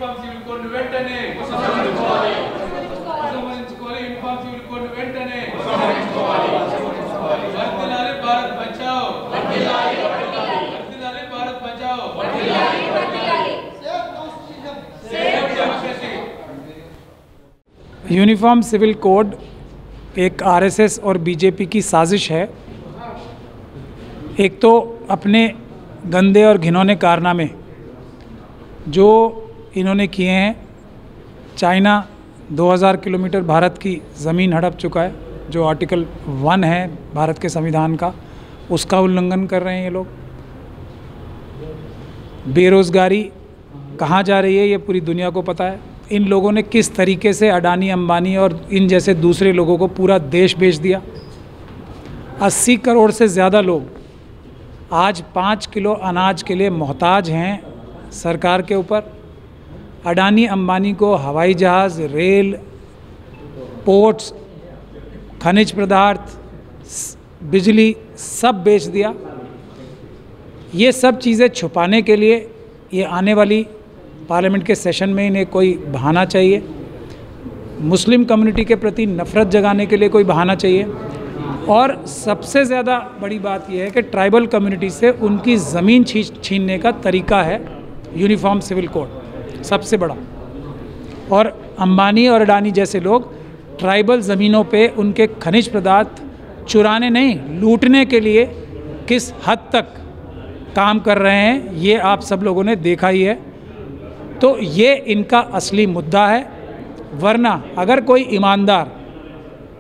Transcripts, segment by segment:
Uniform civil code వెంటనే ఉపసంహరించుకోవాలి. Uniform civil code వెంటనే వర్ధిల్లాలి భారత్ బచాओ, వర్ధిల్లాలి భారత్ బచాओ, save democracy. Uniform civil code एक आरएसएस और बीजेपी की साजिश है। एक तो अपने गंदे और घिनौने कारनामे जो इन्होंने किए हैं, चाइना 2000 किलोमीटर भारत की ज़मीन हड़प चुका है, जो आर्टिकल 1 है भारत के संविधान का, उसका उल्लंघन कर रहे हैं ये लोग। बेरोज़गारी कहाँ जा रही है ये पूरी दुनिया को पता है। इन लोगों ने किस तरीके से अडानी, अंबानी और इन जैसे दूसरे लोगों को पूरा देश बेच दिया। 80 करोड़ से ज़्यादा लोग आज 5 किलो अनाज के लिए मोहताज हैं सरकार के ऊपर। अडानी अंबानी को हवाई जहाज़, रेल, पोर्ट्स, खनिज पदार्थ, बिजली सब बेच दिया। ये सब चीज़ें छुपाने के लिए ये आने वाली पार्लियामेंट के सेशन में इन्हें कोई बहाना चाहिए। मुस्लिम कम्युनिटी के प्रति नफ़रत जगाने के लिए कोई बहाना चाहिए। और सबसे ज़्यादा बड़ी बात यह है कि ट्राइबल कम्युनिटी से उनकी ज़मीन छीनने का तरीका है यूनिफॉर्म सिविल कोड, सबसे बड़ा। और अंबानी और अडानी जैसे लोग ट्राइबल ज़मीनों पे उनके खनिज पदार्थ चुराने नहीं, लूटने के लिए किस हद तक काम कर रहे हैं ये आप सब लोगों ने देखा ही है। तो ये इनका असली मुद्दा है। वरना अगर कोई ईमानदार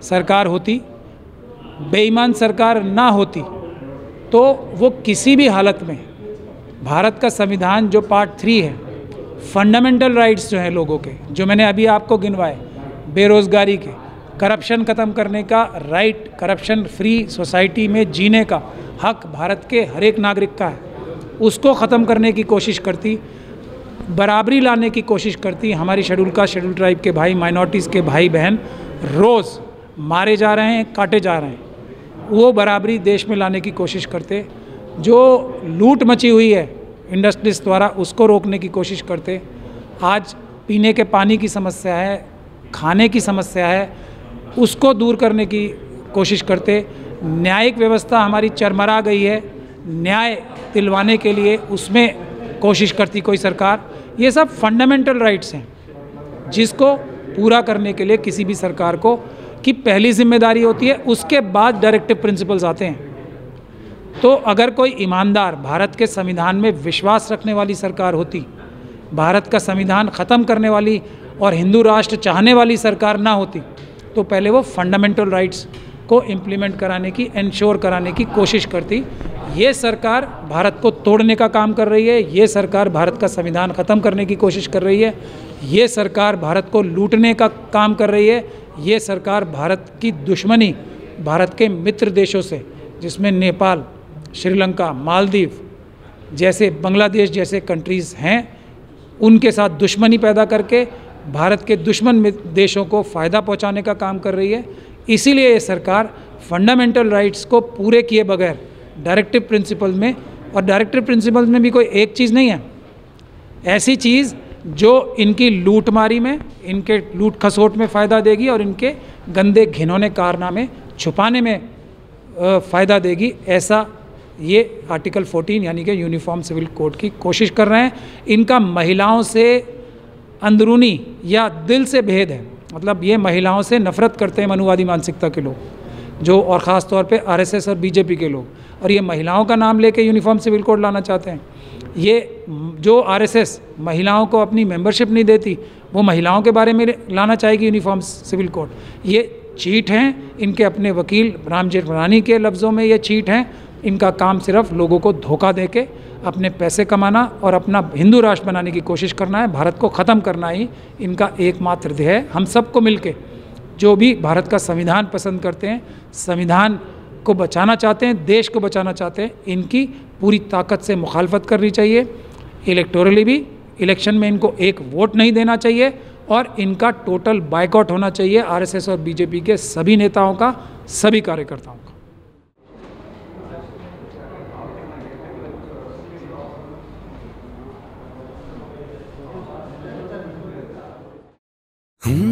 सरकार होती, बेईमान सरकार ना होती, तो वो किसी भी हालत में भारत का संविधान जो पार्ट 3 है, फंडामेंटल राइट्स जो हैं लोगों के, जो मैंने अभी आपको गिनवाए, बेरोज़गारी के, करप्शन ख़त्म करने का राइट, करप्शन फ्री सोसाइटी में जीने का हक भारत के हर एक नागरिक का है, उसको ख़त्म करने की कोशिश करती, बराबरी लाने की कोशिश करती। हमारी शेड्यूल कास्ट, शेड्यूल ट्राइब के भाई, माइनॉरिटीज़ के भाई बहन रोज़ मारे जा रहे हैं, काटे जा रहे हैं, वो बराबरी देश में लाने की कोशिश करते। जो लूट मची हुई है इंडस्ट्रीज द्वारा उसको रोकने की कोशिश करते। आज पीने के पानी की समस्या है, खाने की समस्या है, उसको दूर करने की कोशिश करते। न्यायिक व्यवस्था हमारी चरमरा गई है, न्याय दिलवाने के लिए उसमें कोशिश करती कोई सरकार। ये सब फंडामेंटल राइट्स हैं जिसको पूरा करने के लिए किसी भी सरकार को की पहली जिम्मेदारी होती है, उसके बाद डायरेक्टिव प्रिंसिपल्स आते हैं। तो अगर कोई ईमानदार भारत के संविधान में विश्वास रखने वाली सरकार होती, भारत का संविधान ख़त्म करने वाली और हिंदू राष्ट्र चाहने वाली सरकार ना होती, तो पहले वो फंडामेंटल राइट्स को इम्प्लीमेंट कराने की, इंश्योर कराने की कोशिश करती। ये सरकार भारत को तोड़ने का काम कर रही है, ये सरकार भारत का संविधान ख़त्म करने की कोशिश कर रही है, ये सरकार भारत को लूटने का काम कर रही है, ये सरकार भारत की दुश्मनी भारत के मित्र देशों से, जिसमें नेपाल, श्रीलंका, मालदीव जैसे, बांग्लादेश जैसे कंट्रीज़ हैं, उनके साथ दुश्मनी पैदा करके भारत के दुश्मन देशों को फ़ायदा पहुंचाने का काम कर रही है। इसीलिए ये सरकार फंडामेंटल राइट्स को पूरे किए बगैर डायरेक्टिव प्रिंसिपल में, और डायरेक्टिव प्रिंसिपल में भी कोई एक चीज़ नहीं है, ऐसी चीज़ जो इनकी लूटमारी में, इनके लूट खसोट में फ़ायदा देगी और इनके गंदे घिनौने कारनामे छुपाने में फ़ायदा देगी, ऐसा ये आर्टिकल 14 यानी कि यूनिफॉर्म सिविल कोड की कोशिश कर रहे हैं। इनका महिलाओं से अंदरूनी या दिल से भेद है, मतलब ये महिलाओं से नफ़रत करते हैं मनुवादी मानसिकता के लोग जो, और ख़ास तौर पे आरएसएस और बीजेपी के लोग, और ये महिलाओं का नाम लेके यूनिफॉर्म सिविल कोड लाना चाहते हैं। ये जो आरएसएस महिलाओं को अपनी मेंबरशिप नहीं देती, वो महिलाओं के बारे में लाना चाहेगी यूनिफॉर्म सिविल कोड। ये चीट हैं, इनके अपने वकील राम जेठमलानी के लफ्ज़ों में ये चीट हैं। इनका काम सिर्फ लोगों को धोखा देके अपने पैसे कमाना और अपना हिंदू राष्ट्र बनाने की कोशिश करना है, भारत को ख़त्म करना ही इनका एकमात्र ध्येय है। हम सबको मिलके, जो भी भारत का संविधान पसंद करते हैं, संविधान को बचाना चाहते हैं, देश को बचाना चाहते हैं, इनकी पूरी ताकत से मुखालफत करनी चाहिए। इलेक्टोरली भी इलेक्शन में इनको एक वोट नहीं देना चाहिए और इनका टोटल बायकॉट होना चाहिए आरएसएस और बीजेपी के सभी नेताओं का, सभी कार्यकर्ताओं का। Hmm.